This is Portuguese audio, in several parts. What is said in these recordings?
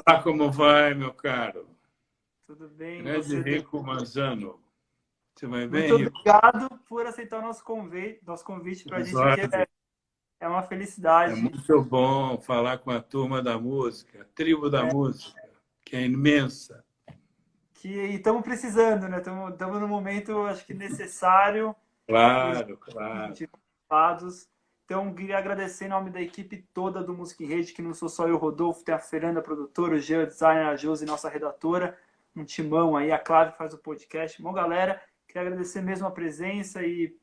Olá, como vai, meu caro? Tudo bem, Grande você? Rico Manzano. Você vai bem, Muito Rico? obrigado por aceitar o nosso convite para a gente aqui Razoável. é uma É felicidade. muito bom falar com a turma da música, a tribo da música, que é imensa. E estamos precisando, né? Estamos num momento, acho que necessário para os Claro, claro. lados. Então, queria agradecer em nome da equipe toda do Música em Rede, que não sou só eu, Rodolfo, tem a Fernanda, produtora, o Jean, designer, a Josi, nossa redatora, um timão aí, a Clara faz o podcast. Bom, galera, queria agradecer mesmo a presença e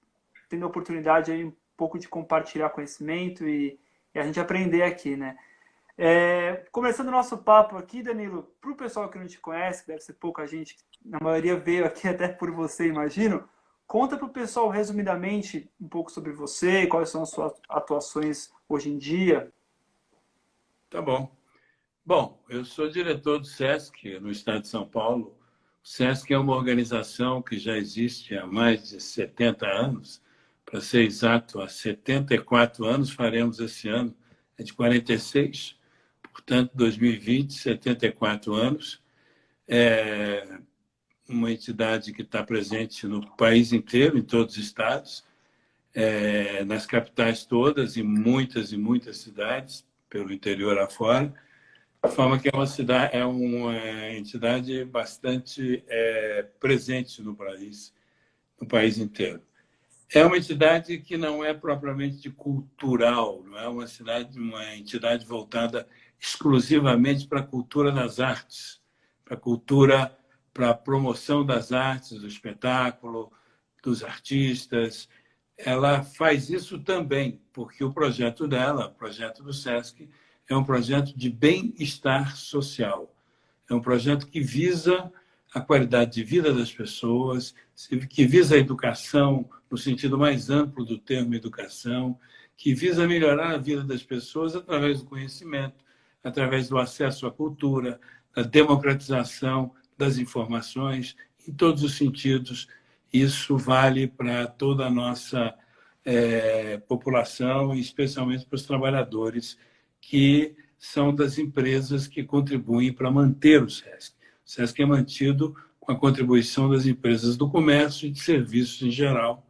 tendo a oportunidade aí um pouco de compartilhar conhecimento e a gente aprender aqui, né? Começando o nosso papo aqui, Danilo, para o pessoal que não te conhece, deve ser pouca gente, na maioria veio aqui até por você, imagino. Conta para o pessoal, resumidamente, um pouco sobre você, quais são as suas atuações hoje em dia. Tá bom. Bom, eu sou diretor do SESC, no estado de São Paulo. O SESC é uma organização que já existe há mais de 70 anos. Para ser exato, há 74 anos, faremos esse ano, é de 46. Portanto, 2020, 74 anos. É uma entidade que está presente no país inteiro, em todos os estados, nas capitais todas, e muitas cidades, pelo interior afora, de forma que é uma entidade bastante presente no país inteiro. É uma entidade que não é propriamente cultural, não é uma entidade voltada exclusivamente para a cultura das artes, para a promoção das artes, do espetáculo, dos artistas. Ela faz isso também, porque o projeto dela, o projeto do SESC, é um projeto de bem-estar social. É um projeto que visa a qualidade de vida das pessoas, que visa a educação, no sentido mais amplo do termo educação, que visa melhorar a vida das pessoas através do conhecimento, através do acesso à cultura, da democratização das informações, em todos os sentidos. Isso vale para toda a nossa população, e especialmente para os trabalhadores que são das empresas que contribuem para manter o SESC. O SESC é mantido com a contribuição das empresas do comércio e de serviços em geral,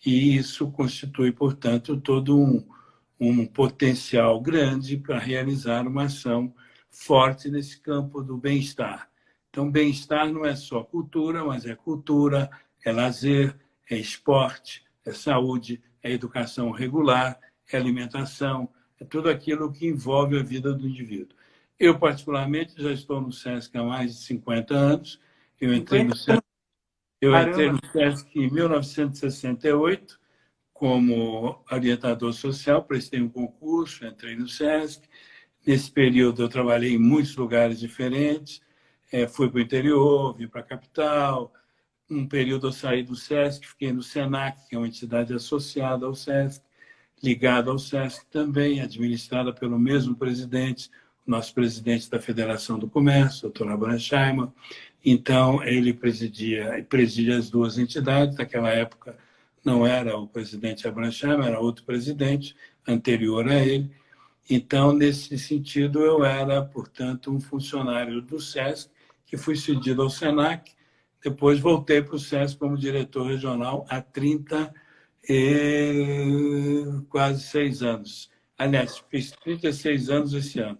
e isso constitui, portanto, todo um potencial grande para realizar uma ação forte nesse campo do bem-estar. Então, bem-estar não é só cultura, é lazer, é esporte, é saúde, é educação regular, é alimentação, é tudo aquilo que envolve a vida do indivíduo. Eu, particularmente, já estou no SESC há mais de 50 anos. Eu entrei 50 no SESC, eu entrei caramba, no SESC em 1968 como orientador social, prestei um concurso, entrei no SESC. Nesse período, eu trabalhei em muitos lugares diferentes, fui para o interior, vim para a capital. Um período eu saí do SESC, fiquei no SENAC, que é uma entidade associada ao SESC, ligada ao SESC também, administrada pelo mesmo presidente, o nosso presidente da Federação do Comércio, doutor Abraham Scheiman. Então, ele presidia as duas entidades. Naquela época, não era o presidente Abraham Scheiman, era outro presidente anterior a ele. Então, nesse sentido, eu era, portanto, um funcionário do SESC, que fui cedido ao SENAC. Depois voltei para o SESC como diretor regional há 30 e quase 6 anos. Aliás, fiz 36 anos esse ano.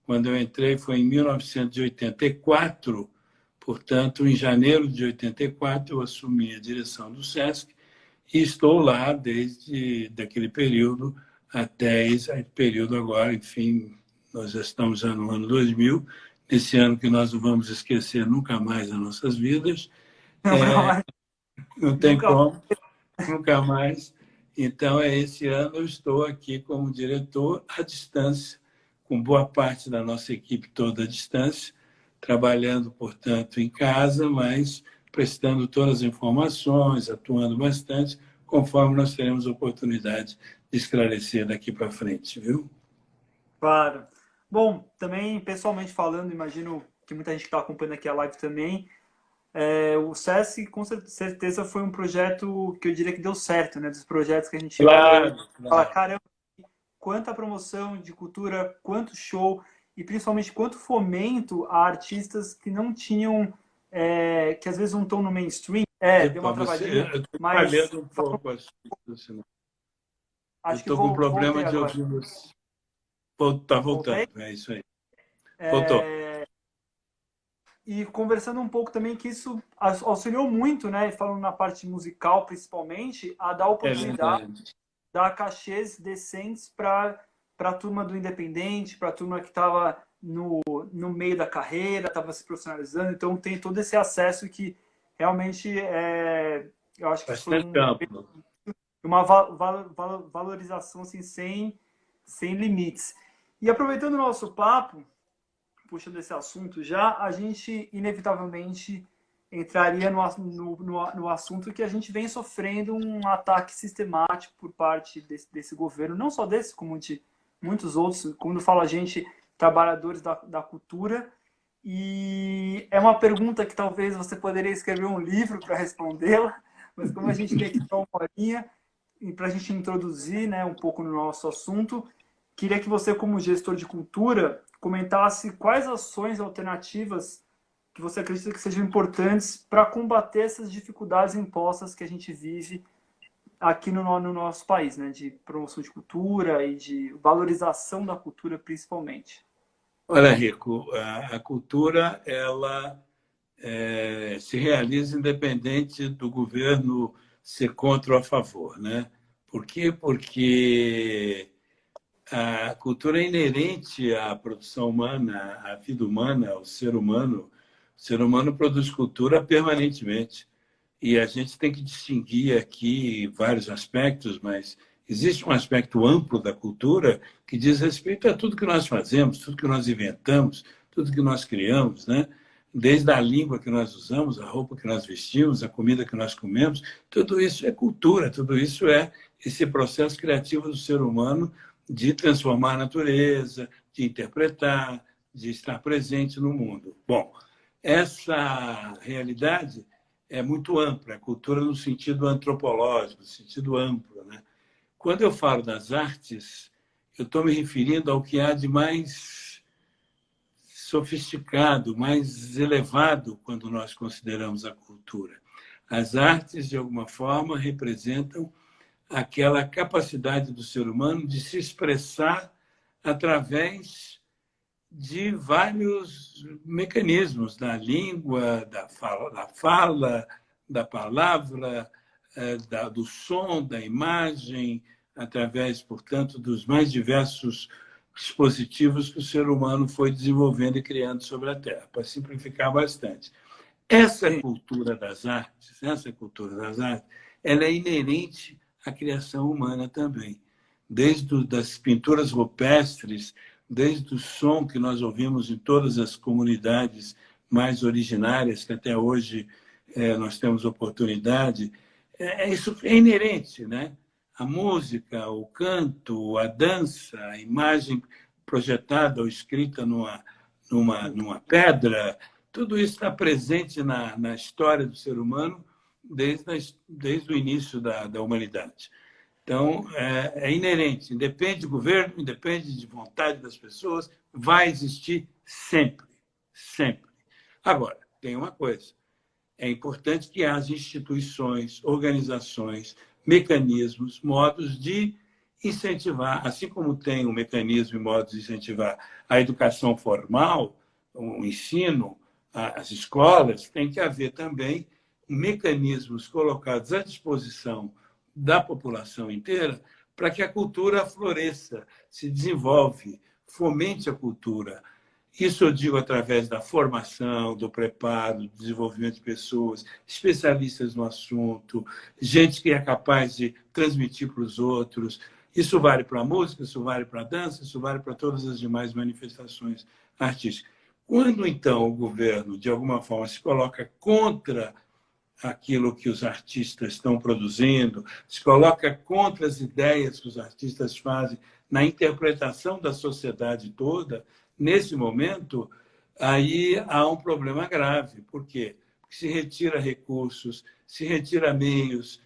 Quando eu entrei foi em 1984, portanto, em janeiro de 84, eu assumi a direção do SESC e estou lá desde aquele período até esse período agora. Enfim, nós já estamos já no ano 2000, nesse ano que nós não vamos esquecer nunca mais nas nossas vidas. nunca mais, Não tem nunca como, nunca mais. Então, esse ano eu estou aqui como diretor à distância, com boa parte da nossa equipe toda à distância, trabalhando, portanto, em casa, mas prestando todas as informações, atuando bastante, conforme nós teremos oportunidade de esclarecer daqui para frente, viu? claro. Bom, também pessoalmente falando, imagino que muita gente que está acompanhando aqui a live também, o SESC com certeza foi um projeto que eu diria que deu certo, né? Dos projetos que a gente olha hoje Claro, e fala, claro. caramba, quanta promoção de cultura, quanto show. e principalmente quanto fomento a artistas que não tinham, que às vezes não estão no mainstream. Deu uma travadinha, Eu estou mas falhando um pouco assim. Eu acho que estou com problema voltei de agora. ouvir você. Está Voltei? voltando, é isso aí. Voltou. E conversando um pouco também que isso auxiliou muito, né, falando na parte musical principalmente, a dar É oportunidade, verdade. dar cachês decentes para a turma do independente, para a turma que estava no meio da carreira, estava se profissionalizando. Então tem todo esse acesso que realmente eu acho que isso foi Bastante amplo. uma valorização assim, sem limites. E aproveitando o nosso papo, puxando esse assunto já, a gente inevitavelmente entraria no assunto que a gente vem sofrendo um ataque sistemático por parte desse governo, não só desse, como de muitos outros, quando fala a gente, trabalhadores da cultura. E é uma pergunta que talvez você poderia escrever um livro para respondê-la, mas como a gente tem aqui só uma horinha, e para a gente introduzir, né, um pouco no nosso assunto, queria que você, como gestor de cultura, comentasse quais ações alternativas que você acredita que sejam importantes para combater essas dificuldades impostas que a gente vive aqui no nosso país, né, de promoção de cultura e de valorização da cultura, principalmente. Olha, Rico, a cultura ela se realiza independente do governo ser contra ou a favor, né? Por quê? Porque a cultura é inerente à produção humana, à vida humana, ao ser humano. O ser humano produz cultura permanentemente. E a gente tem que distinguir aqui vários aspectos, mas existe um aspecto amplo da cultura que diz respeito a tudo que nós fazemos, tudo que nós inventamos, tudo que nós criamos, né? Desde a língua que nós usamos, a roupa que nós vestimos, a comida que nós comemos, tudo isso é cultura, tudo isso é esse processo criativo do ser humano de transformar a natureza, de interpretar, de estar presente no mundo. Bom, essa realidade é muito ampla, a cultura no sentido antropológico, no sentido amplo, né? Quando eu falo das artes, eu estou me referindo ao que há de mais sofisticado, mais elevado quando nós consideramos a cultura. As artes, de alguma forma, representam aquela capacidade do ser humano de se expressar através de vários mecanismos da língua, da fala, da palavra, do som, da imagem, através, portanto, dos mais diversos dispositivos que o ser humano foi desenvolvendo e criando sobre a Terra, para simplificar bastante. Essa cultura das artes, ela é inerente à criação humana também. Desde das pinturas rupestres, desde o som que nós ouvimos em todas as comunidades mais originárias, que até hoje nós temos oportunidade, isso é inerente, né? A música, o canto, a dança, a imagem projetada ou escrita numa pedra, tudo isso está presente na história do ser humano desde o início da humanidade. Então, é inerente, independe do governo, independe de vontade das pessoas, vai existir sempre, sempre. Agora, tem uma coisa, é importante que haja instituições, organizações, mecanismos, modos de incentivar, assim como tem um mecanismo e modos de incentivar a educação formal, o ensino, as escolas, tem que haver também mecanismos colocados à disposição da população inteira para que a cultura floresça, se desenvolve, fomente a cultura. Isso eu digo através da formação, do preparo, do desenvolvimento de pessoas, especialistas no assunto, gente que é capaz de transmitir para os outros. Isso vale para a música, isso vale para a dança, isso vale para todas as demais manifestações artísticas. Quando, então, o governo, de alguma forma, se coloca contra aquilo que os artistas estão produzindo, se coloca contra as ideias que os artistas fazem na interpretação da sociedade toda, nesse momento, aí há um problema grave. Por quê? Porque se retira recursos, se retira meios,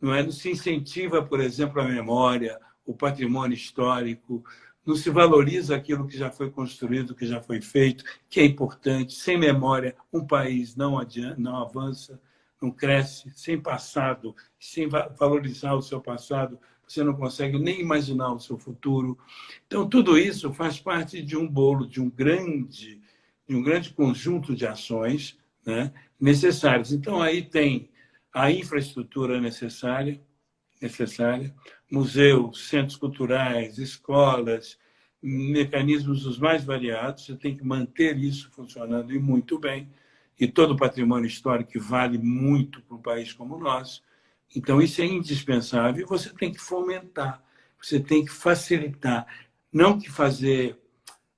não se incentiva, por exemplo, a memória, o patrimônio histórico, não se valoriza aquilo que já foi construído, que já foi feito, que é importante. Sem memória, um país não adianta, não avança, não cresce. Sem passado, sem valorizar o seu passado, você não consegue nem imaginar o seu futuro. Então, tudo isso faz parte de um bolo, de um grande conjunto de ações, né, necessárias. Então, aí tem a infraestrutura necessária, museus, centros culturais, escolas, mecanismos os mais variados. Você tem que manter isso funcionando e muito bem. E todo o patrimônio histórico vale muito para um país como o nosso. Então, isso é indispensável e você tem que fomentar, você tem que facilitar, não que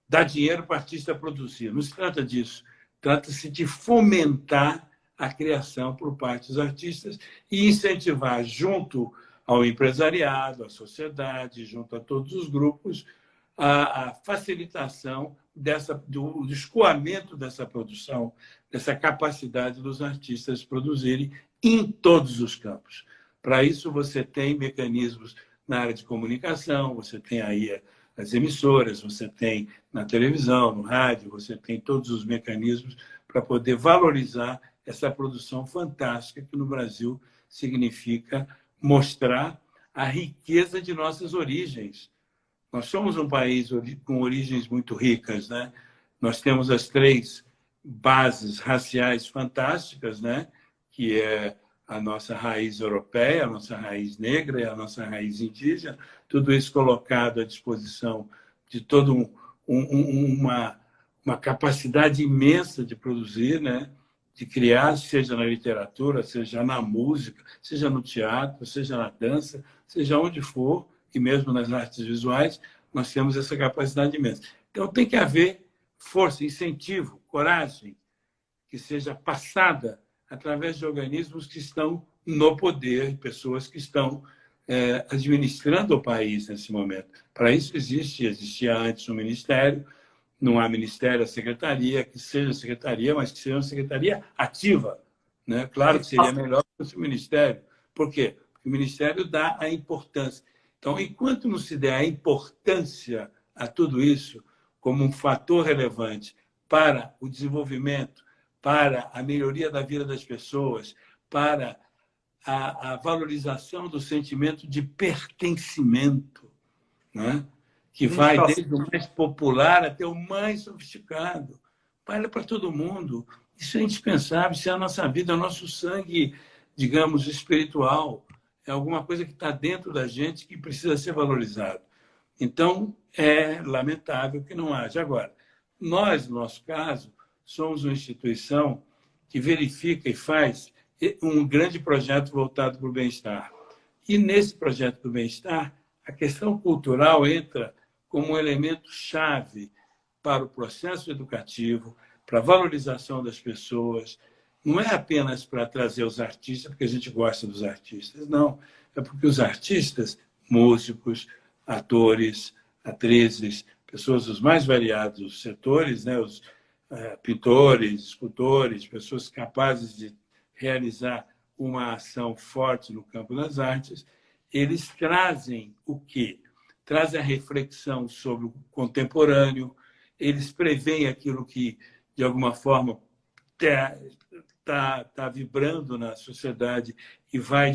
dar dinheiro para o artista produzir. Não se trata disso. Trata-se de fomentar a criação por parte dos artistas e incentivar, junto ao empresariado, à sociedade, junto a todos os grupos, a facilitação do escoamento dessa produção, dessa capacidade dos artistas produzirem em todos os campos. Para isso, você tem mecanismos na área de comunicação, você tem aí as emissoras, você tem na televisão, no rádio, você tem todos os mecanismos para poder valorizar essa produção fantástica que no Brasil significa mostrar a riqueza de nossas origens. Nós somos um país com origens muito ricas, né? Nós temos as 3 bases raciais fantásticas, né? Que é a nossa raiz europeia, a nossa raiz negra e a nossa raiz indígena, tudo isso colocado à disposição de toda uma capacidade imensa de produzir, né? De criar, seja na literatura, seja na música, seja no teatro, seja na dança, seja onde for, e mesmo nas artes visuais, nós temos essa capacidade imensa. Então, tem que haver força, incentivo, coragem, que seja passada através de organismos que estão no poder, pessoas que estão administrando o país nesse momento. Para isso existia antes um ministério, não há ministério, a secretaria, que seja secretaria, mas que seja uma secretaria ativa, né? Claro que seria melhor que fosse o ministério. Por quê? Porque o ministério dá a importância. Então, enquanto não se der a importância a tudo isso como um fator relevante para o desenvolvimento, para a melhoria da vida das pessoas, para a valorização do sentimento de pertencimento, né? Que vai desde o mais popular até o mais sofisticado. Vale para todo mundo. Isso é indispensável, isso é a nossa vida, é o nosso sangue, digamos, espiritual. É alguma coisa que está dentro da gente que precisa ser valorizado. Então, é lamentável que não haja. Agora, nós, no nosso caso, somos uma instituição que verifica e faz um grande projeto voltado para o bem-estar. E nesse projeto do bem-estar, a questão cultural entra como um elemento chave para o processo educativo, para a valorização das pessoas. Não é apenas para trazer os artistas, porque a gente gosta dos artistas, não. É porque os artistas, músicos, atores, atrizes, pessoas dos mais variados setores, né? Os pintores, escultores, pessoas capazes de realizar uma ação forte no campo das artes, eles trazem o quê? Trazem a reflexão sobre o contemporâneo, eles preveem aquilo que, de alguma forma, está vibrando na sociedade e vai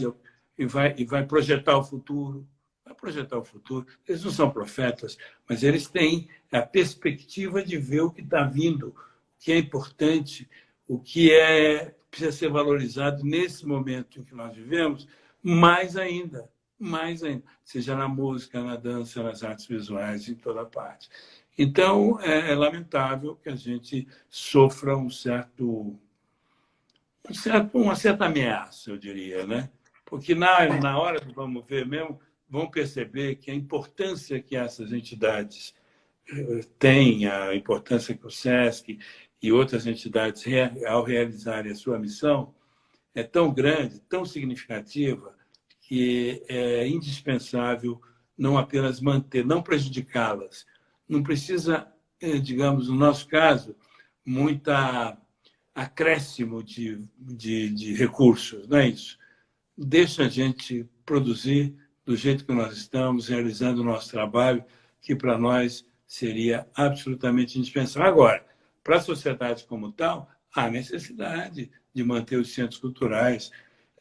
projetar o futuro. Vai projetar o futuro. Eles não são profetas, mas eles têm a perspectiva de ver o que está vindo, o que é importante, o que precisa ser valorizado nesse momento em que nós vivemos, mais ainda, seja na música, na dança, nas artes visuais, em toda parte. Então, é lamentável que a gente sofra uma certa ameaça, eu diria, né? Porque na hora que vamos ver mesmo, vão perceber que a importância que essas entidades têm, a importância que o SESC e outras entidades, ao realizarem a sua missão, é tão grande, tão significativa, que é indispensável não apenas manter, não prejudicá-las. Não precisa, digamos, no nosso caso, muita acréscimo de recursos, não é isso? Deixa a gente produzir do jeito que nós estamos, realizando o nosso trabalho, que para nós seria absolutamente indispensável. Agora, para a sociedade como tal, há necessidade de manter os centros culturais,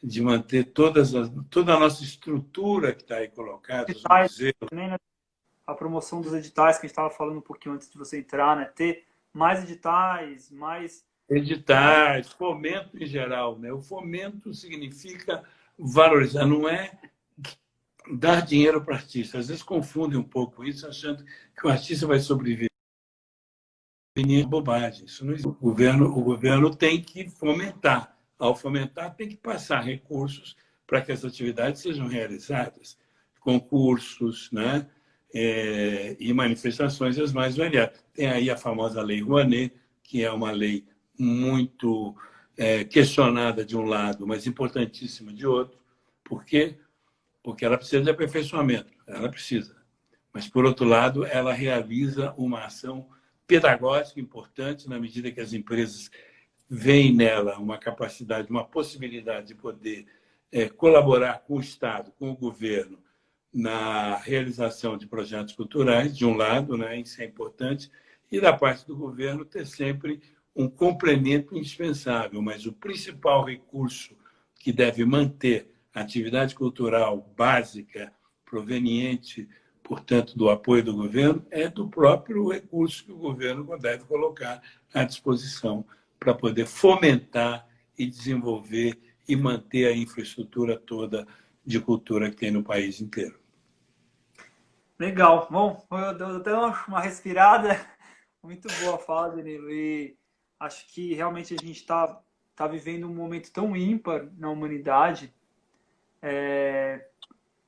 de manter toda a nossa estrutura que está aí colocada, os Editais, museus. também, né? A promoção dos editais que a gente estava falando um pouquinho antes de você entrar, né? Ter mais editais, mais... Editais, fomento em geral, né? O fomento significa valorizar, não é dar dinheiro para o artista. Às vezes confundem um pouco isso, achando que o artista vai sobreviver. É bobagem. Isso não existe. O governo tem que fomentar. Ao fomentar, tem que passar recursos para que as atividades sejam realizadas. Concursos, né? E manifestações as mais variadas. Tem aí a famosa Lei Rouanet, que é uma lei muito questionada de um lado, mas importantíssima de outro. Por quê? Porque ela precisa de aperfeiçoamento. Ela precisa. Mas, por outro lado, ela realiza uma ação pedagógica importante na medida que as empresas veem nela uma capacidade, uma possibilidade de poder colaborar com o Estado, com o governo, na realização de projetos culturais, de um lado, né, isso é importante, e da parte do governo ter sempre um complemento indispensável, mas o principal recurso que deve manter a atividade cultural básica, proveniente, portanto, do apoio do governo, é do próprio recurso que o governo deve colocar à disposição para poder fomentar e desenvolver e manter a infraestrutura toda de cultura que tem no país inteiro. Legal. Bom, eu dei até uma respirada. Muito boa a fala, Danilo. E acho que realmente a gente está vivendo um momento tão ímpar na humanidade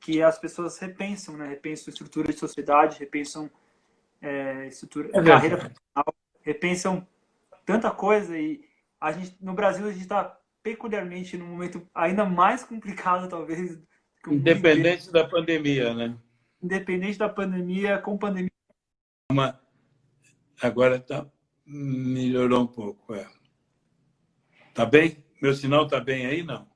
que as pessoas repensam, né? Repensam estrutura de sociedade, repensam carreira profissional, repensam tanta coisa. E a gente, no Brasil, a gente está peculiarmente num momento ainda mais complicado, talvez, que o mundo inteiro. Independente da pandemia, né? Independente da pandemia, com pandemia. Agora melhorou um pouco. Tá bem? Meu sinal tá bem aí, não?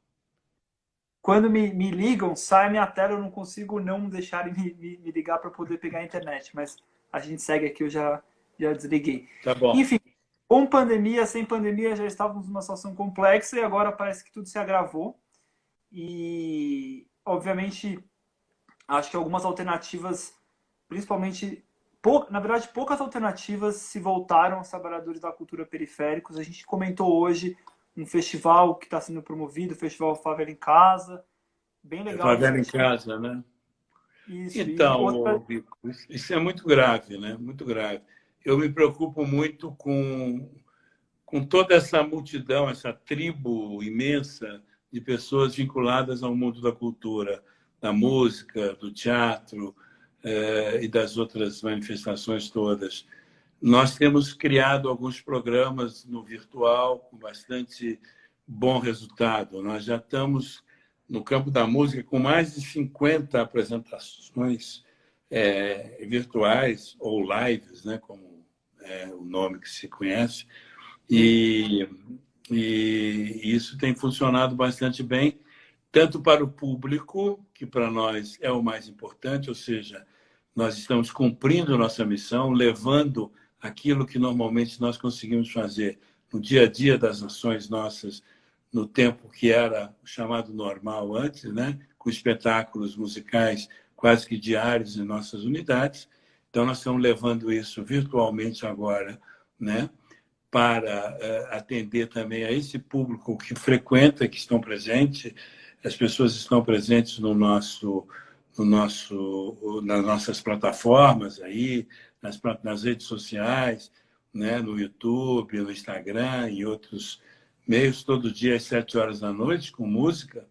Quando me ligam, sai minha tela, eu não consigo não deixar me ligar para poder pegar a internet. Mas a gente segue aqui, eu já desliguei. Tá bom. Enfim, com pandemia, sem pandemia, já estávamos numa situação complexa e agora parece que tudo se agravou. E, obviamente, acho que algumas alternativas, principalmente, na verdade, poucas alternativas se voltaram aos trabalhadores da cultura periféricos. A gente comentou hoje um festival que está sendo promovido, o Festival Favela em Casa, bem legal. Favela em Casa, né? Isso. Então, Rico, isso é muito grave, né? Muito grave. Eu me preocupo muito com toda essa multidão, essa tribo imensa de pessoas vinculadas ao mundo da cultura, da música, do teatro e das outras manifestações todas. Nós temos criado alguns programas no virtual com bastante bom resultado. Nós já estamos no campo da música com mais de 50 apresentações virtuais ou lives, né, como é o nome que se conhece. E isso tem funcionado bastante bem, tanto para o público, que para nós é o mais importante, ou seja, nós estamos cumprindo nossa missão, levando aquilo que normalmente nós conseguimos fazer no dia a dia das ações nossas, no tempo que era chamado normal antes, né? Com espetáculos musicais quase que diários em nossas unidades. Então, nós estamos levando isso virtualmente agora, né? Para atender também a esse público que frequenta, que estão presentes. As pessoas estão presentes nas nossas plataformas aí, nas redes sociais, né, no YouTube, no Instagram e outros meios, todo dia às 7 horas da noite, com música.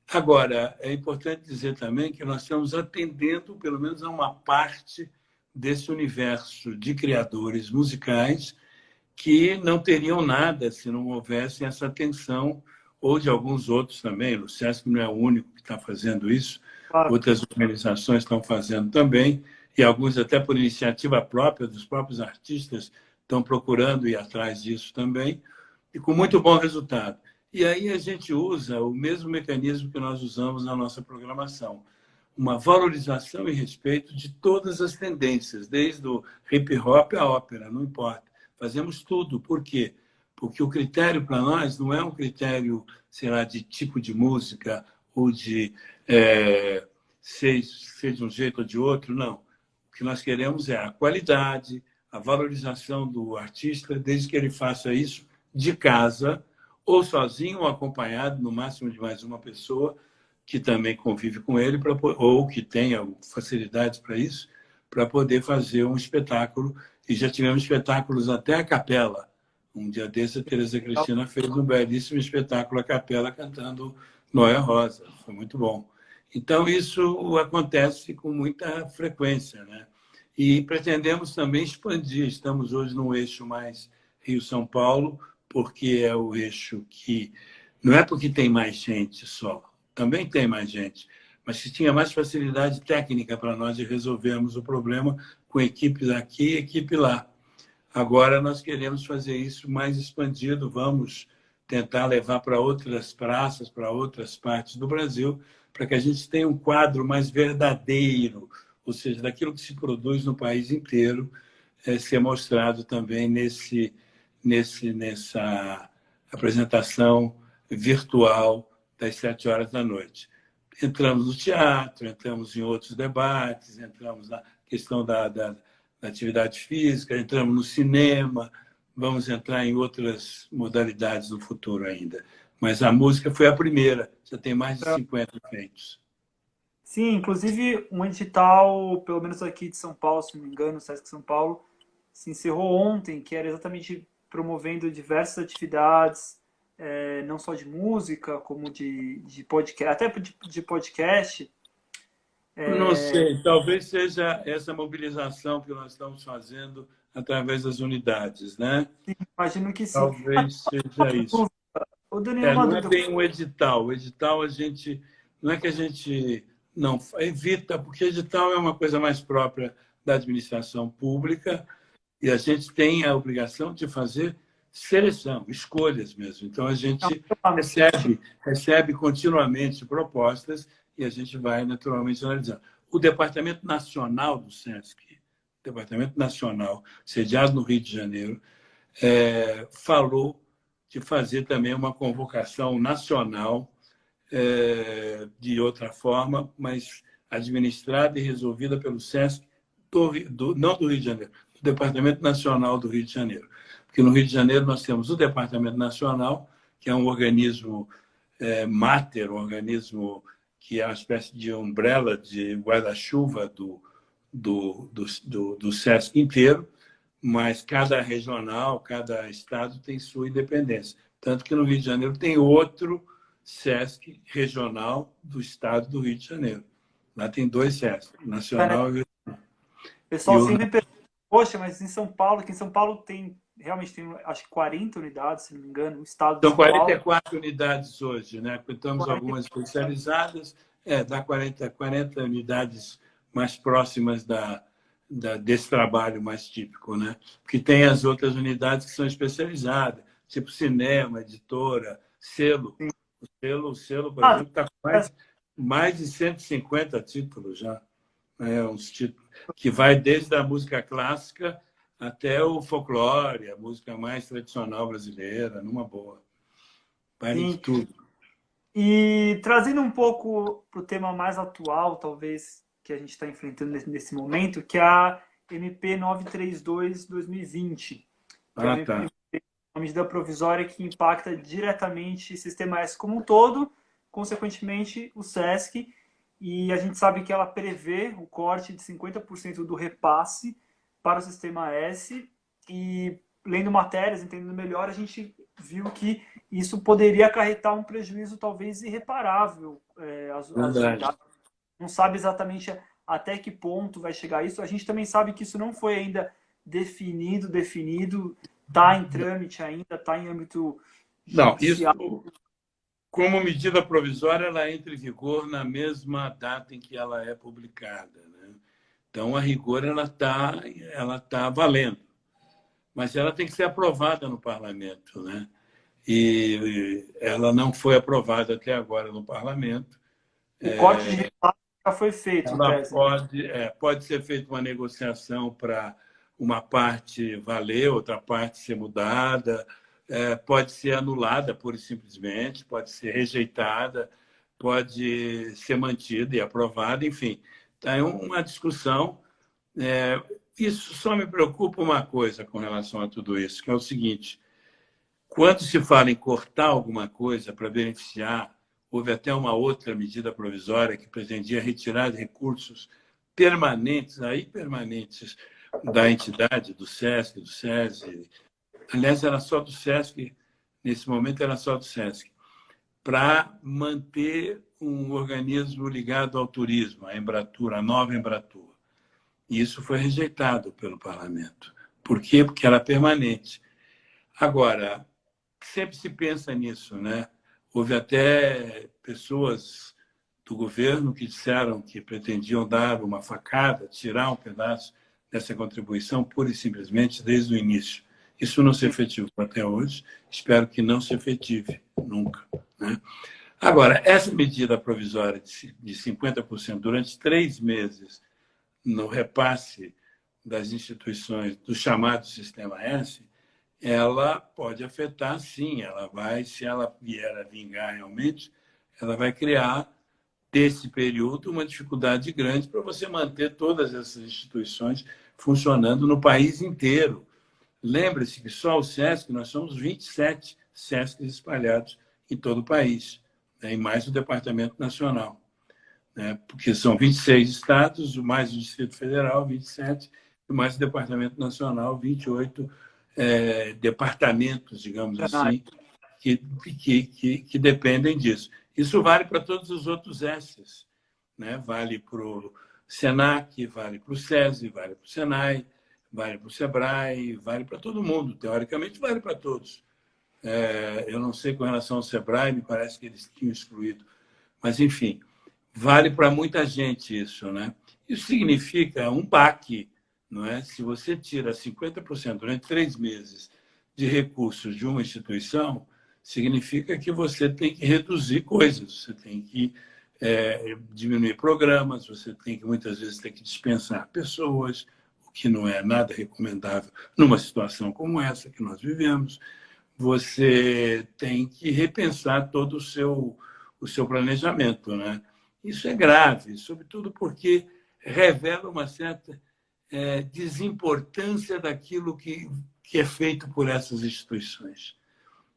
Agora, é importante dizer também que nós estamos atendendo, pelo menos, a uma parte desse universo de criadores musicais que não teriam nada se não houvesse essa atenção, ou de alguns outros também. O SESC não é o único que está fazendo isso, outras organizações estão fazendo também, e alguns até por iniciativa própria dos próprios artistas estão procurando ir atrás disso também, e com muito bom resultado. E aí a gente usa o mesmo mecanismo que nós usamos na nossa programação. uma valorização e respeito de todas as tendências, desde o hip hop à ópera, não importa. Fazemos tudo. Por quê? Porque o critério para nós não é um critério, sei lá, de tipo de música ou de ser de um jeito ou de outro, não. O que nós queremos é a qualidade, a valorização do artista, desde que ele faça isso de casa, ou sozinho, ou acompanhado, no máximo de mais uma pessoa, que também convive com ele, ou que tenha facilidades para isso, para poder fazer um espetáculo. E já tivemos espetáculos até a capela. Um dia desse, a Tereza Cristina fez um belíssimo espetáculo a capela cantando Noé Rosa. Foi muito bom. Então, isso acontece com muita frequência, né? E pretendemos também expandir. Estamos hoje no eixo mais Rio-São Paulo, porque é o eixo que... Não é porque tem mais gente só, também tem mais gente, mas que tinha mais facilidade técnica para nós de resolvermos o problema com equipe daqui e equipe lá. Agora nós queremos fazer isso mais expandido, vamos tentar levar para outras praças, para outras partes do Brasil, para que a gente tenha um quadro mais verdadeiro, ou seja, daquilo que se produz no país inteiro, ser mostrado também nessa apresentação virtual das 7 horas da noite. Entramos no teatro, entramos em outros debates, entramos na questão da atividade física, entramos no cinema, vamos entrar em outras modalidades no futuro ainda. Mas a música foi a primeira, já tem mais de 50 feitos. Sim, inclusive um edital, pelo menos aqui de São Paulo, se não me engano, o Sesc São Paulo, se encerrou ontem, que era exatamente promovendo diversas atividades, não só de música, como de podcast, até de podcast. Não sei, talvez seja essa mobilização que nós estamos fazendo através das unidades, né? Sim, imagino que sim. Talvez seja isso. Ô, Daniel, Não é bem um edital. O edital, não é que a gente não evita, porque edital é uma coisa mais própria da administração pública e a gente tem a obrigação de fazer seleção, escolhas mesmo. Então, a gente recebe continuamente propostas e a gente vai naturalmente analisando. O Departamento Nacional do SESC, Departamento Nacional, sediado no Rio de Janeiro, falou de fazer também uma convocação nacional de outra forma, mas administrada e resolvida pelo SESC, não do Rio de Janeiro, do Departamento Nacional do Rio de Janeiro. Porque no Rio de Janeiro nós temos o Departamento Nacional, que é um organismo máter, um organismo que é uma espécie de umbrella, de guarda-chuva do SESC inteiro, mas cada regional, cada estado tem sua independência. Tanto que no Rio de Janeiro tem outro SESC regional do estado do Rio de Janeiro. Lá tem 2 SESC, nacional e regional. O pessoal sempre pergunta, poxa, mas em São Paulo, aqui em São Paulo realmente tem, acho que 40 unidades, se não me engano, o estado de São São Paulo. 44 unidades hoje, né? Temos algumas especializadas, dá 40 unidades mais próximas desse trabalho mais típico, né? Porque tem as outras unidades que são especializadas, tipo cinema, editora, selo. O selo, por exemplo, está com mais de 150 títulos já. Uns títulos que vai desde a música clássica até o folclore, a música mais tradicional brasileira, numa boa. Vai de tudo. E trazendo um pouco para o tema mais atual, talvez, que a gente está enfrentando nesse momento, que é a MP 932/2020. Uma medida provisória que impacta diretamente o Sistema S como um todo, consequentemente o SESC, e a gente sabe que ela prevê o corte de 50% do repasse para o Sistema S, e lendo matérias, entendendo melhor, a gente viu que isso poderia acarretar um prejuízo talvez irreparável às unidades. Não sabe exatamente até que ponto vai chegar isso. A gente também sabe que isso não foi ainda definido, está em trâmite ainda, está em âmbito judicial. Não, isso, como medida provisória, ela entra em vigor na mesma data em que ela é publicada, né? Então, a rigor, ela tá valendo. Mas ela tem que ser aprovada no parlamento, né? E ela não foi aprovada até agora no parlamento. O corte de repasse Já foi feito, ela Tese. pode ser feita uma negociação para uma parte valer, outra parte ser mudada, pode ser anulada pura e simplesmente, pode ser rejeitada, pode ser mantida e aprovada, enfim. Está uma discussão. Isso só me preocupa uma coisa com relação a tudo isso, que é o seguinte: quando se fala em cortar alguma coisa para beneficiar, houve até uma outra medida provisória que pretendia retirar recursos permanentes, aí permanentes, da entidade, do SESC, do SESI. Aliás, era só do SESC, nesse momento era só do SESC, para manter um organismo ligado ao turismo, a Embratur, a nova Embratur. E isso foi rejeitado pelo parlamento. Por quê? Porque era permanente. Agora, sempre se pensa nisso, né? Houve até pessoas do governo que disseram que pretendiam dar uma facada, tirar um pedaço dessa contribuição, pura e simplesmente, desde o início. Isso não se efetivou até hoje, espero que não se efetive nunca, né? Agora, essa medida provisória de 50% durante 3 meses no repasse das instituições do chamado Sistema S, ela pode afetar, sim, ela vai, se ela vier a vingar realmente, ela vai criar, desse período, uma dificuldade grande para você manter todas essas instituições funcionando no país inteiro. Lembre-se que só o SESC, nós somos 27 SESCs espalhados em todo o país, né, e mais o Departamento Nacional, né, porque são 26 estados, mais o Distrito Federal, 27, e mais o Departamento Nacional, 28 departamentos, digamos assim, que dependem disso. Isso vale para todos os outros S's, né? Vale para o SENAC, vale para o SESI, vale para o SENAI, vale para o SEBRAE, vale para todo mundo. Teoricamente, vale para todos. Eu não sei com relação ao SEBRAE, me parece que eles tinham excluído. Mas, enfim, vale para muita gente isso, né? Isso significa um baque, não é? Se você tira 50% durante 3 meses de recursos de uma instituição, significa que você tem que reduzir coisas, você tem que diminuir programas, você tem que, muitas vezes, ter que dispensar pessoas, o que não é nada recomendável numa situação como essa que nós vivemos. Você tem que repensar todo o seu planejamento, né? Isso é grave, sobretudo porque revela uma certa desimportância daquilo que é feito por essas instituições,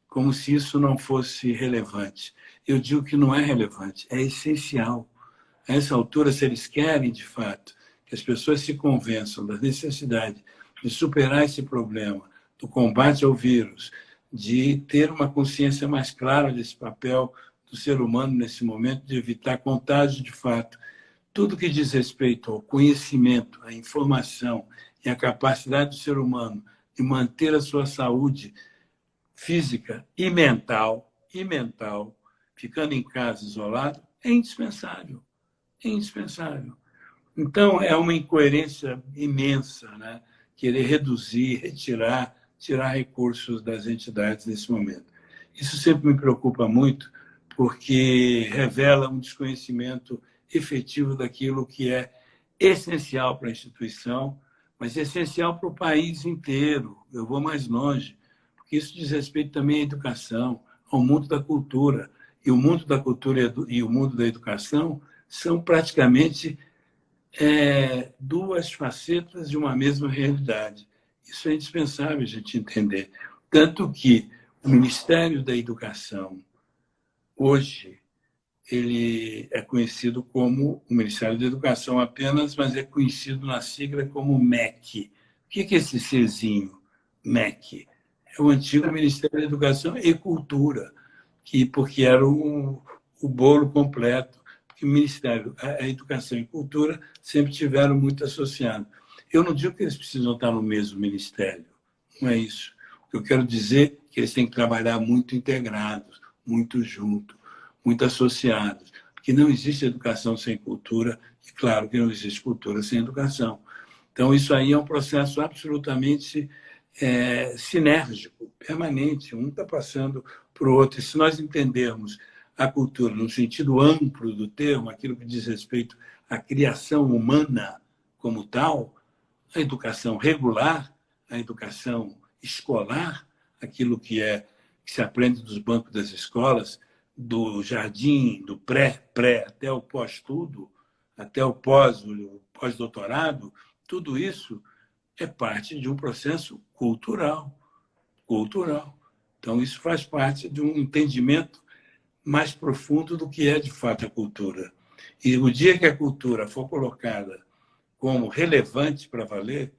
como se isso não fosse relevante. Eu digo que não é relevante, é essencial. A essa altura, se eles querem, de fato, que as pessoas se convençam da necessidade de superar esse problema, do combate ao vírus, de ter uma consciência mais clara desse papel do ser humano nesse momento, de evitar contágio de fato, tudo que diz respeito ao conhecimento, à informação e à capacidade do ser humano de manter a sua saúde física e mental, ficando em casa isolado, é indispensável. É indispensável. Então, é uma incoerência imensa, né? Querer reduzir, tirar recursos das entidades nesse momento. Isso sempre me preocupa muito, porque revela um desconhecimento efetivo daquilo que é essencial para a instituição, mas essencial para o país inteiro. Eu vou mais longe, porque isso diz respeito também à educação, ao mundo da cultura. E o mundo da cultura e o mundo da educação são praticamente duas facetas de uma mesma realidade. Isso é indispensável a gente entender. Tanto que o Ministério da Educação, hoje, ele é conhecido como o Ministério da Educação apenas, mas é conhecido na sigla como MEC. O que é esse Czinho? MEC. É o antigo Ministério da Educação e Cultura, porque era o bolo completo. Porque o Ministério, a Educação e Cultura sempre tiveram muito associado. Eu não digo que eles precisam estar no mesmo ministério, não é isso. O que eu quero dizer é que eles têm que trabalhar muito integrados, muito juntos, muito associados, porque não existe educação sem cultura, e claro que não existe cultura sem educação. Então, isso aí é um processo absolutamente sinérgico, permanente, um está passando para o outro. E se nós entendermos a cultura no sentido amplo do termo, aquilo que diz respeito à criação humana como tal, a educação regular, a educação escolar, aquilo que se aprende dos bancos das escolas, do jardim, do pré até o pós-tudo, até o pós-doutorado, tudo isso é parte de um processo cultural. Então, isso faz parte de um entendimento mais profundo do que é, de fato, a cultura. E o dia que a cultura for colocada como relevante para valer,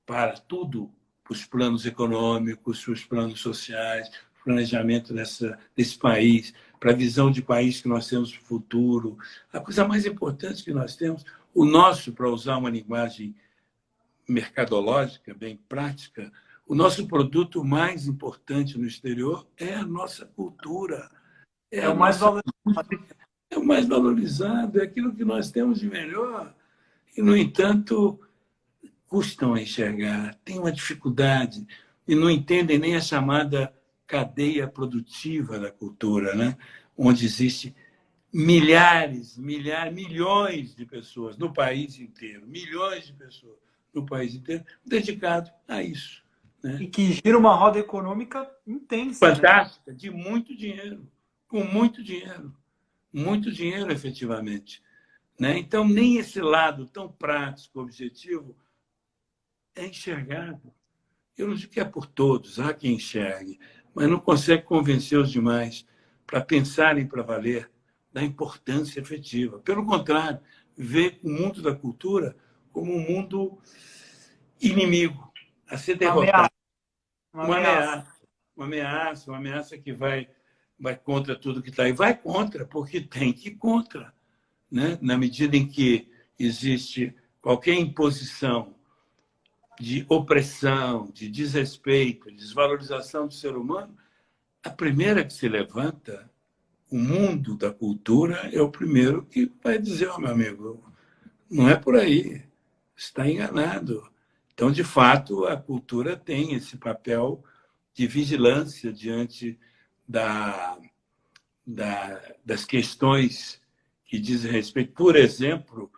para tudo, os planos econômicos, os planos sociais, o planejamento desse país, para a visão de país que nós temos no futuro, a coisa mais importante que nós temos, o nosso, para usar uma linguagem mercadológica, bem prática, o nosso produto mais importante no exterior é a nossa cultura. É o mais valorizado. É o mais valorizado, é aquilo que nós temos de melhor. E, no entanto, custam a enxergar, têm uma dificuldade e não entendem nem a chamada cadeia produtiva da cultura, né? Onde existe milhões de pessoas no país inteiro, milhões de pessoas no país inteiro dedicados a isso. Né? E que gira uma roda econômica intensa. Fantástica, né? De muito dinheiro, com muito dinheiro efetivamente. Né? Então, nem esse lado tão prático, objetivo, é enxergado. Eu não digo que é por todos, há quem enxergue, mas não consegue convencer os demais para pensarem para valer da importância efetiva. Pelo contrário, vê o mundo da cultura como um mundo inimigo, a ser derrotado. Uma ameaça que vai contra tudo que está aí. Vai contra, porque tem que ir contra. Né? Na medida em que existe qualquer imposição de opressão, de desrespeito, de desvalorização do ser humano, a primeira que se levanta, o mundo da cultura, é o primeiro que vai dizer, meu amigo, não é por aí, está enganado. Então, de fato, a cultura tem esse papel de vigilância diante das questões que dizem respeito, por exemplo,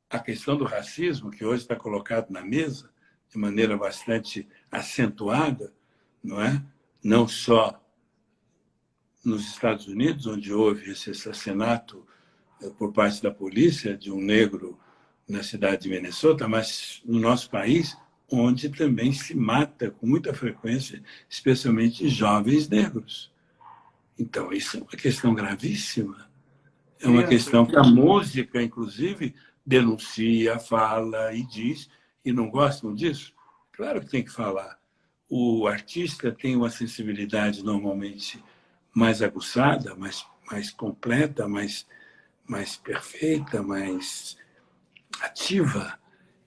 a questão do racismo, que hoje está colocado na mesa, de maneira bastante acentuada, não é? Não só nos Estados Unidos, onde houve esse assassinato por parte da polícia de um negro na cidade de Minnesota, mas no nosso país, onde também se mata com muita frequência, especialmente jovens negros. Então, isso é uma questão gravíssima. É uma questão que a música, inclusive, denuncia, fala e diz, e não gostam disso? Claro que tem que falar. O artista tem uma sensibilidade normalmente mais aguçada, mais completa, mais perfeita, mais ativa,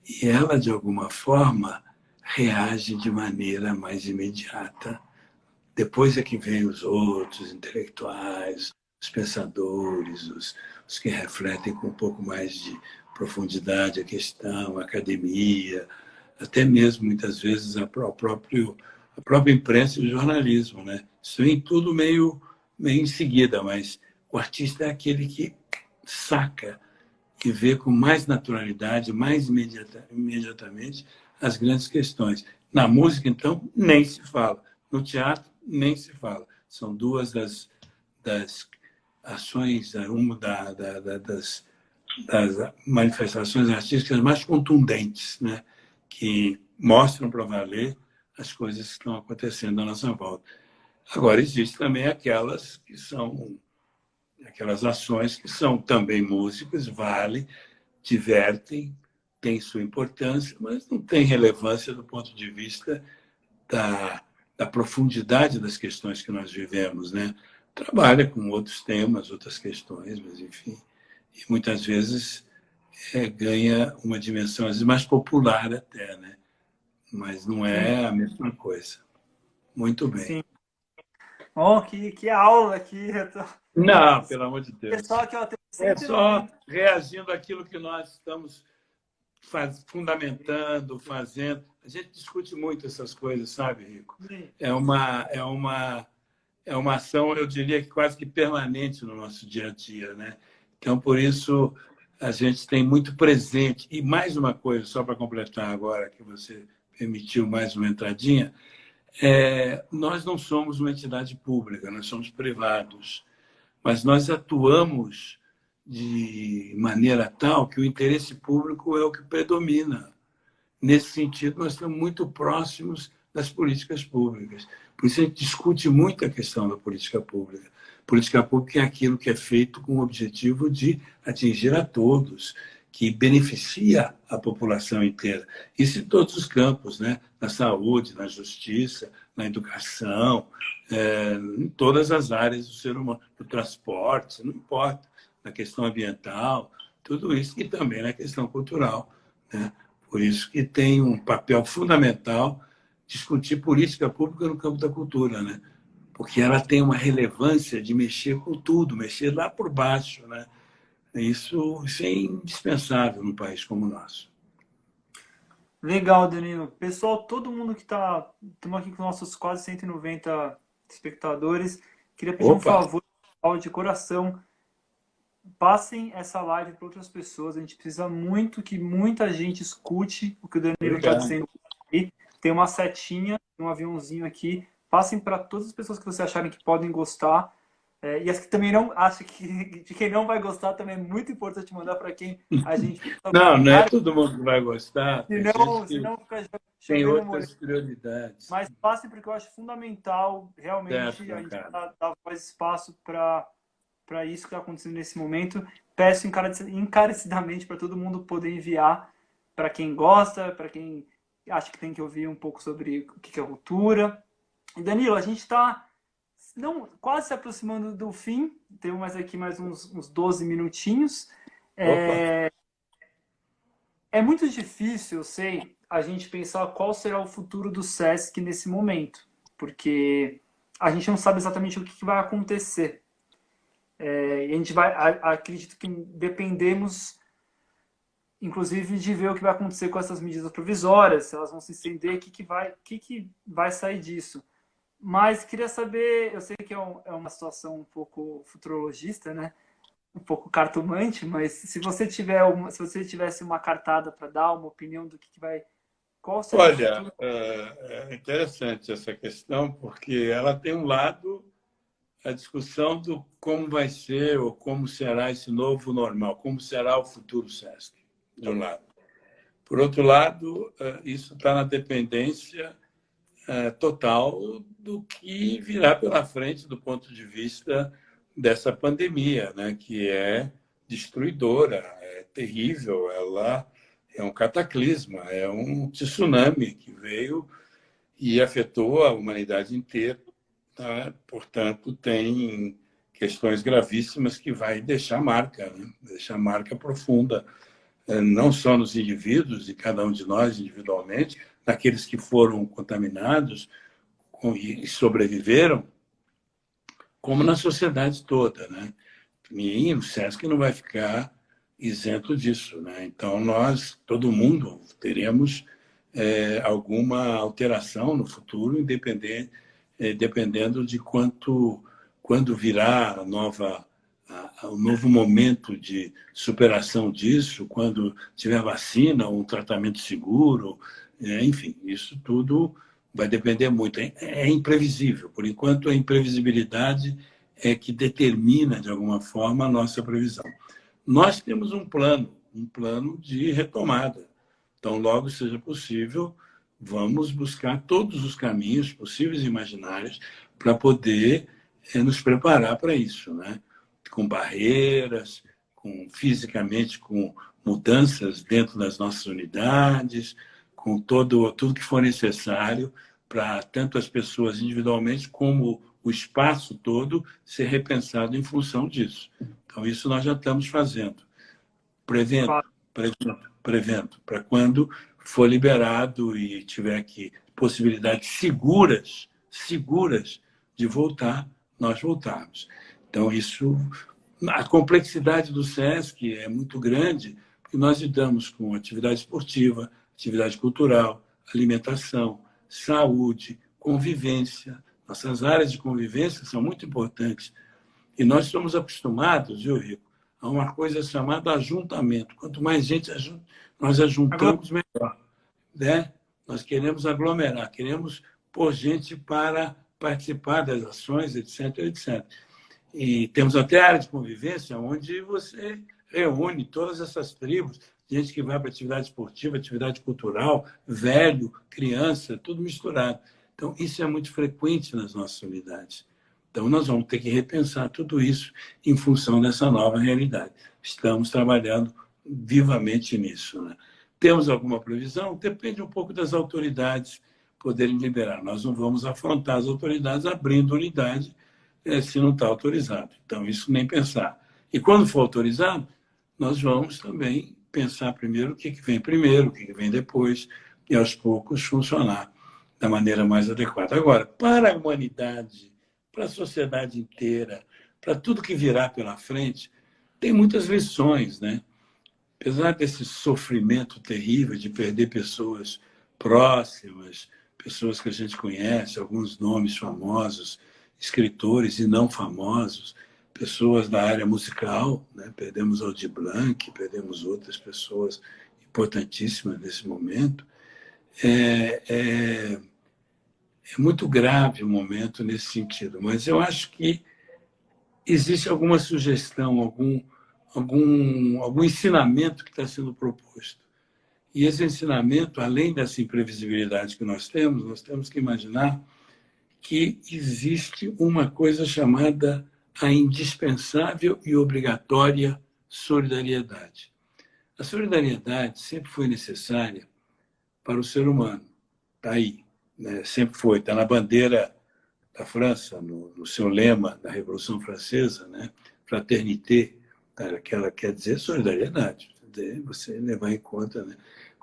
e ela, de alguma forma, reage de maneira mais imediata. Depois é que vem os outros intelectuais, os pensadores, os que refletem com um pouco mais de profundidade a questão, a academia, até mesmo, muitas vezes, a própria imprensa e o jornalismo. Né? Isso vem tudo meio em seguida, mas o artista é aquele que saca e vê com mais naturalidade, mais imediatamente, as grandes questões. Na música, então, nem se fala. No teatro, nem se fala. São duas das ações, uma das manifestações artísticas mais contundentes, né? Que mostram para valer as coisas que estão acontecendo à nossa volta. Agora, existem também aquelas ações que são também músicas, valem, divertem, têm sua importância, mas não têm relevância do ponto de vista da profundidade das questões que nós vivemos, né? Trabalha com outros temas, outras questões, mas, enfim, e muitas vezes ganha uma dimensão, às vezes, mais popular até, né? Mas não é a mesma coisa. Muito bem. Sim. Oh, que aula aqui. Não, pelo amor de Deus. Pessoal, que eu tenho É só reagindo àquilo que nós estamos fundamentando, fazendo. A gente discute muito essas coisas, sabe, Rico? É é uma ação, eu diria que quase que permanente no nosso dia a dia, né? Então, por isso, a gente tem muito presente. E mais uma coisa, só para completar agora, que você permitiu mais uma entradinha, nós não somos uma entidade pública, nós somos privados, mas nós atuamos de maneira tal que o interesse público é o que predomina. Nesse sentido, nós estamos muito próximos das políticas públicas. Por isso, a gente discute muito a questão da política pública. Política pública é aquilo que é feito com o objetivo de atingir a todos, que beneficia a população inteira. Isso em todos os campos, né? Na saúde, na justiça, na educação, em todas as áreas do ser humano, no transporte, não importa, na questão ambiental, tudo isso, e também na questão cultural, né? Por isso que tem um papel fundamental discutir política pública no campo da cultura, né? Porque ela tem uma relevância de mexer com tudo, mexer lá por baixo, né? Isso é indispensável num país como o nosso. Legal, Danilo. Pessoal, todo mundo que está... Estamos aqui com nossos quase 190 espectadores. Queria pedir um Opa! favor de coração. Passem essa live para outras pessoas. A gente precisa muito que muita gente escute o que o Danilo está dizendo aqui. Tem uma setinha, um aviãozinho aqui. Passem para todas as pessoas que vocês acharem que podem gostar. E as que também não acham que de quem não vai gostar também é muito importante mandar para quem a gente... Não é todo mundo que vai gostar. Tem gente que senão fica tem chovendo outras prioridades. Mas passem porque eu acho fundamental realmente Certo, a gente cara. dar mais espaço para isso que está acontecendo nesse momento. Peço encarecidamente para todo mundo poder enviar para quem gosta, para quem acha que tem que ouvir um pouco sobre o que é cultura. E Danilo, a gente está quase se aproximando do fim. Temos mais uns 12 minutinhos. É muito difícil, eu sei, a gente pensar qual será o futuro do SESC nesse momento, porque a gente não sabe exatamente o que vai acontecer. E a gente acredito que dependemos, inclusive, de ver o que vai acontecer com essas medidas provisórias, se elas vão se estender, o que vai sair disso. Mas queria saber, eu sei que é uma situação um pouco futurologista, né? Um pouco cartomante, mas se você tivesse uma cartada para dar, uma opinião do que vai... Qual seria o futuro? É interessante essa questão, porque ela tem um lado, a discussão do como vai ser ou como será esse novo normal, como será o futuro SESC, de um lado. Por outro lado, isso está na dependência total do que virá pela frente do ponto de vista dessa pandemia, né, que é destruidora, é terrível, ela é um cataclisma, é um tsunami que veio e afetou a humanidade inteira, tá? Portanto, tem questões gravíssimas que vai deixar marca, né? Deixar marca profunda, não só nos indivíduos, de cada um de nós individualmente, daqueles que foram contaminados e sobreviveram, como na sociedade toda, né? E o SESC não vai ficar isento disso, né? Então, todo mundo, teremos alguma alteração no futuro, dependendo de quando virá o novo momento de superação disso, quando tiver vacina, um tratamento seguro, enfim, isso tudo vai depender muito. É imprevisível. Por enquanto, a imprevisibilidade é que determina, de alguma forma, a nossa previsão. Nós temos um plano de retomada. Então, logo seja possível, vamos buscar todos os caminhos possíveis e imaginários para poder nos preparar para isso, né? Com barreiras, fisicamente com mudanças dentro das nossas unidades, com tudo que for necessário para tanto as pessoas individualmente como o espaço todo ser repensado em função disso. Então, isso nós já estamos fazendo, prevendo, para quando for liberado e tiver aqui possibilidades seguras de voltar, nós voltarmos. Então, a complexidade do SESC é muito grande, porque nós lidamos com atividade esportiva, atividade cultural, alimentação, saúde, convivência, Nossas áreas de convivência são muito importantes. E nós somos acostumados, viu, Rico, a uma coisa chamada ajuntamento. Quanto mais gente nós ajuntamos, melhor. Né? Nós queremos aglomerar, queremos pôr gente para participar das ações, etc, etc. E temos até área de convivência, onde você reúne todas essas tribos, gente que vai para atividade esportiva, atividade cultural, velho, criança, tudo misturado. Então, isso é muito frequente nas nossas unidades. Então, nós vamos ter que repensar tudo isso em função dessa nova realidade. Estamos trabalhando vivamente nisso. Né? Temos alguma previsão? Depende um pouco das autoridades poderem liberar. Nós não vamos afrontar as autoridades abrindo unidade se não está autorizado. Então, isso nem pensar. E quando for autorizado, nós vamos também pensar primeiro o que vem primeiro, o que vem depois, e aos poucos funcionar da maneira mais adequada. Agora, para a humanidade, para a sociedade inteira, para tudo que virá pela frente, tem muitas lições, né? Apesar desse sofrimento terrível de perder pessoas próximas, pessoas que a gente conhece, alguns nomes famosos, escritores e não famosos, pessoas da área musical, né? Perdemos Aldir Blanc, perdemos outras pessoas importantíssimas nesse momento. É muito grave o momento nesse sentido, mas eu acho que existe alguma sugestão, algum ensinamento que está sendo proposto. E esse ensinamento, além dessa imprevisibilidade que nós temos que imaginar que existe uma coisa chamada a indispensável e obrigatória solidariedade. A solidariedade sempre foi necessária para o ser humano. Está aí, né? Sempre foi. Está na bandeira da França, no seu lema da Revolução Francesa, né? Fraternité, que ela quer dizer solidariedade. Você levar em conta, né?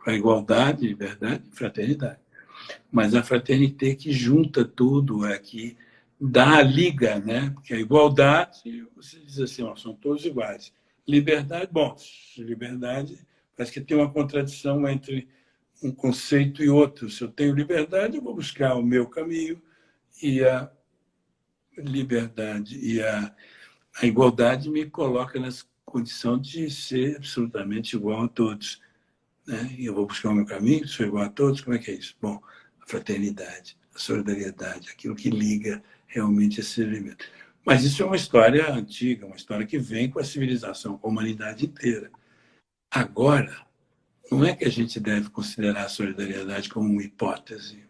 A igualdade, liberdade e fraternidade. Mas a fraternité que junta tudo, que dá a liga, né? Porque a igualdade, você diz assim, ó, são todos iguais. Liberdade, bom, liberdade parece que tem uma contradição entre um conceito e outro. Se eu tenho liberdade, eu vou buscar o meu caminho, e a liberdade e a igualdade me coloca nessa condição de ser absolutamente igual a todos. Né? E eu vou buscar o meu caminho, sou igual a todos, como é que é isso? Bom, a fraternidade, a solidariedade, aquilo que liga realmente esse elemento. Mas isso é uma história antiga, uma história que vem com a civilização, com a humanidade inteira. Agora, não é que a gente deve considerar a solidariedade como uma hipótese.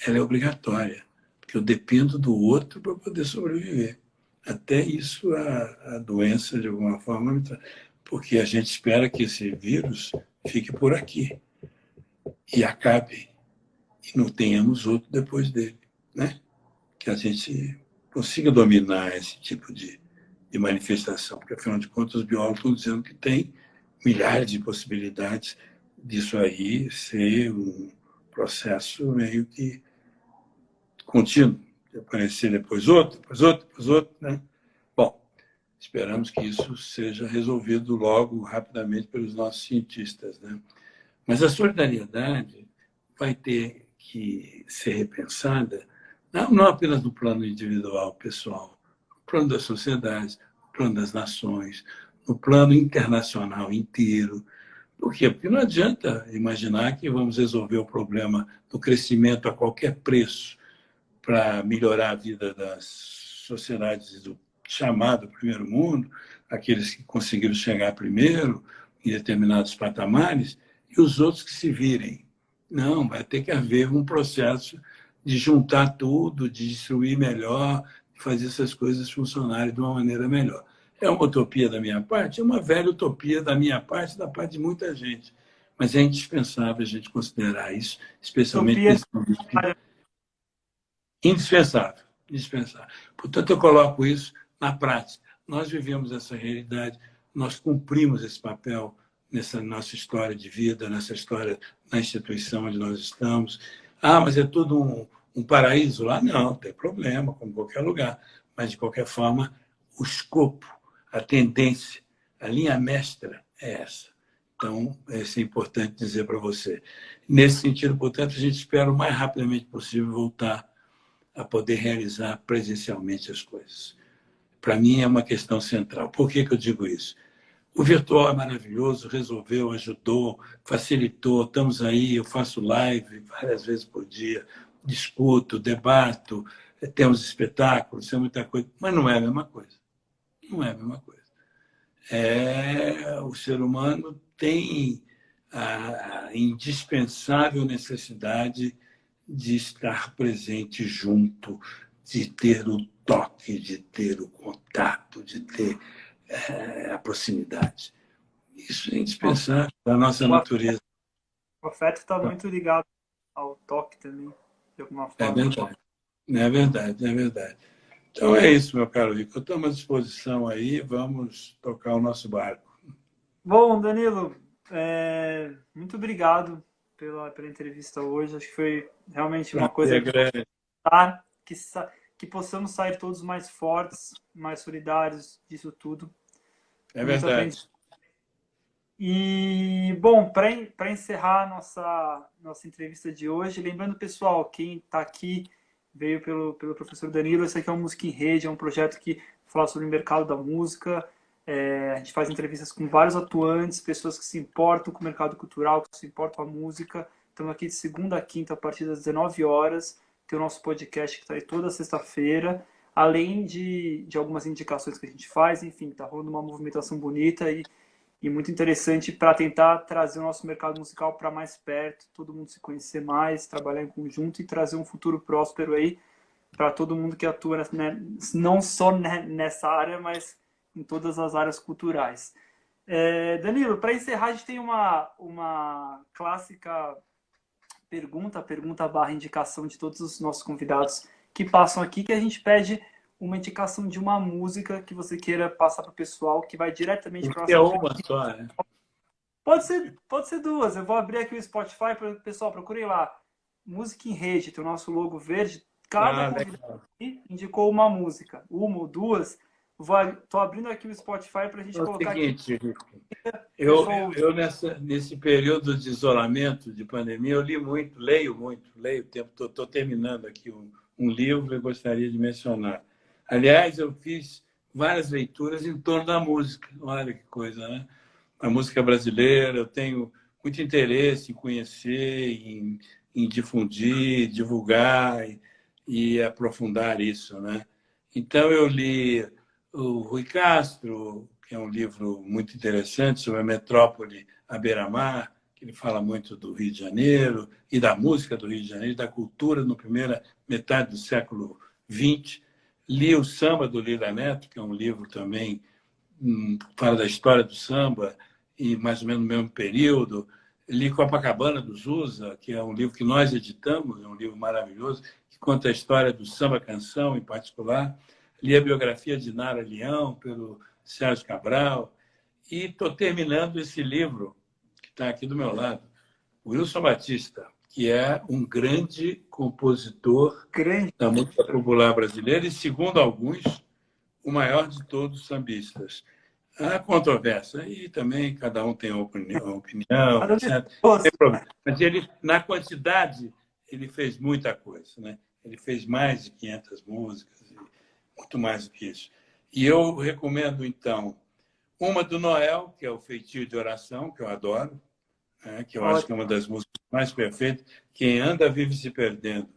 Ela é obrigatória, porque eu dependo do outro para poder sobreviver. Até isso a doença, de alguma forma, porque a gente espera que esse vírus fique por aqui e acabe, e não tenhamos outro depois dele, né? Que a gente consiga dominar esse tipo de manifestação, porque, afinal de contas, os biólogos estão dizendo que tem milhares de possibilidades disso aí ser um processo meio que contínuo, de aparecer depois outro, depois outro, né? Bom, esperamos que isso seja resolvido logo, rapidamente, pelos nossos cientistas, né? Mas a solidariedade vai ter que ser repensada, não apenas no plano individual, pessoal, no plano das sociedades, no plano das nações, no plano internacional inteiro. Por quê? Porque não adianta imaginar que vamos resolver o problema do crescimento a qualquer preço para melhorar a vida das sociedades do chamado primeiro mundo, aqueles que conseguiram chegar primeiro em determinados patamares, e os outros que se virem. Não, vai ter que haver um processo de juntar tudo, de distribuir melhor, de fazer essas coisas funcionarem de uma maneira melhor. É uma utopia da minha parte? É uma velha utopia da minha parte, da parte de muita gente. Mas é indispensável a gente considerar isso, especialmente nesse momento. Indispensável, indispensável. Portanto, eu coloco isso na prática. Nós vivemos essa realidade, nós cumprimos esse papel nessa nossa história de vida, nessa história na instituição onde nós estamos. Mas é tudo um paraíso lá? Não, tem problema, como qualquer lugar. Mas, de qualquer forma, o escopo, a tendência, a linha mestra é essa. Então, isso é importante dizer para você. Nesse sentido, portanto, a gente espera o mais rapidamente possível voltar a poder realizar presencialmente as coisas. Para mim, é uma questão central. Por que eu digo isso? O virtual é maravilhoso, resolveu, ajudou, facilitou. Estamos aí, eu faço live várias vezes por dia, discuto, debato, temos espetáculos, é muita coisa, mas não é a mesma coisa. Não é a mesma coisa. O ser humano tem a indispensável necessidade de estar presente junto, de ter o toque, de ter o contato, de ter a proximidade. Isso é indispensável da nossa natureza. O afeto está muito ligado ao toque também, de alguma É forma. verdade, é verdade, é verdade. Então é isso, meu caro Rico. Eu estou à disposição aí, vamos tocar o nosso barco. Bom, Danilo, muito obrigado pela entrevista hoje. Acho que foi realmente uma coisa que possamos sair todos mais fortes, mais solidários disso tudo. É verdade. E, bom, para encerrar nossa entrevista de hoje, lembrando, pessoal, quem está aqui veio pelo professor Danilo, esse aqui é o Música em Rede, é um projeto que fala sobre o mercado da música. A gente faz entrevistas com vários atuantes, pessoas que se importam com o mercado cultural, que se importam com a música. Estamos aqui de segunda a quinta, a partir das 19 horas. Tem o nosso podcast que está aí toda sexta-feira, além de algumas indicações que a gente faz. Enfim, está rolando uma movimentação bonita e muito interessante para tentar trazer o nosso mercado musical para mais perto, todo mundo se conhecer mais, trabalhar em conjunto e trazer um futuro próspero aí para todo mundo que atua, né, não só nessa área, mas em todas as áreas culturais. Danilo, para encerrar, a gente tem uma clássica pergunta / indicação de todos os nossos convidados que passam aqui, que a gente pede uma indicação de uma música que você queira passar para o pessoal, que vai diretamente para a nossa... É uma só, né? Pode ser duas. Eu vou abrir aqui o Spotify para o pessoal, procurem lá. Música em Rede, tem o nosso logo verde. Cada convidado aqui indicou uma música, uma ou duas. Estou abrindo aqui o Spotify para a gente colocar seguinte, aqui. Eu nesse período de isolamento, de pandemia, eu li muito, leio o tempo todo. Estou terminando aqui um livro e gostaria de mencionar. Aliás, eu fiz várias leituras em torno da música. Olha que coisa, né? A música brasileira, eu tenho muito interesse em conhecer, em difundir, divulgar e aprofundar isso, né? Então, eu li o Rui Castro, que é um livro muito interessante sobre a metrópole à beira-mar, que ele fala muito do Rio de Janeiro e da música do Rio de Janeiro, da cultura na primeira metade do século XX. Li o Samba do Lira Neto, que é um livro também fala da história do samba e mais ou menos no mesmo período. Li Copacabana do Zusa, que é um livro que nós editamos, é um livro maravilhoso, que conta a história do samba-canção em particular. Li a biografia de Nara Leão, pelo Sérgio Cabral, e estou terminando esse livro, que está aqui do meu lado, Wilson Batista, que é um grande compositor da música popular brasileira e, segundo alguns, o maior de todos os sambistas. Há controvérsia, e também cada um tem uma opinião, etc. Não tem problema. Mas ele, na quantidade, ele fez muita coisa, né? Ele fez mais de 500 músicas, muito mais do que isso. E eu recomendo, então, uma do Noel, que é o Feitio de Oração, que eu adoro, né? Que eu acho que é uma das músicas mais perfeitas. Quem anda vive se perdendo,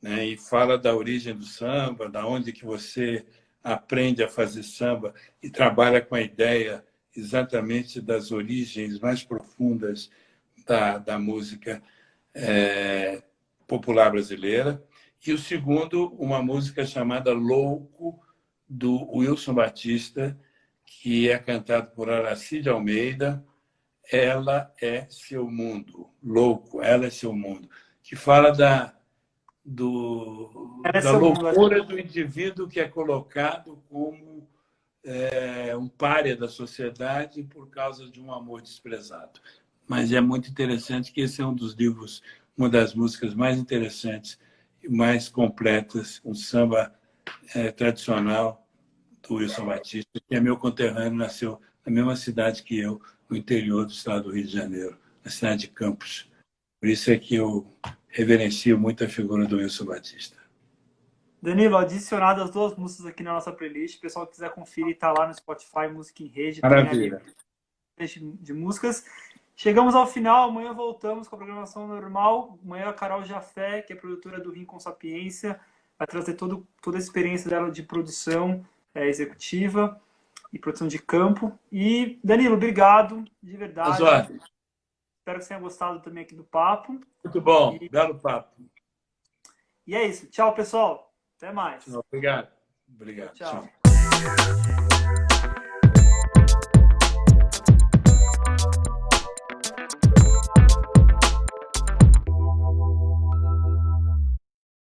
né? E fala da origem do samba, da onde que você aprende a fazer samba e trabalha com a ideia exatamente das origens mais profundas da música popular brasileira. E o segundo, uma música chamada Louco, do Wilson Batista, que é cantado por Aracide Almeida. Ela é seu mundo. Louco, ela é seu mundo. Que fala da loucura do indivíduo que é colocado como um pária da sociedade por causa de um amor desprezado. Mas é muito interessante que esse é um dos livros, uma das músicas mais interessantes e mais completas, um samba tradicional do Wilson Batista, que é meu conterrâneo, nasceu na mesma cidade que eu, no interior do estado do Rio de Janeiro, na cidade de Campos. Por isso é que eu reverencio muito a figura do Wilson Batista. Danilo, adicionado as 2 músicas aqui na nossa playlist. O pessoal que quiser conferir, tá lá no Spotify, Música em Rede. Maravilha. Tem ali de músicas. Chegamos ao final, amanhã voltamos com a programação normal. Amanhã a Carol Jafé, que é produtora do Rim com Sapiência, vai trazer toda a experiência dela de produção executiva e produção de campo. E, Danilo, obrigado, de verdade. Espero que você tenha gostado também aqui do papo. Muito bom, belo papo. E é isso. Tchau, pessoal. Até mais. Obrigado. Obrigado. Tchau. Tchau.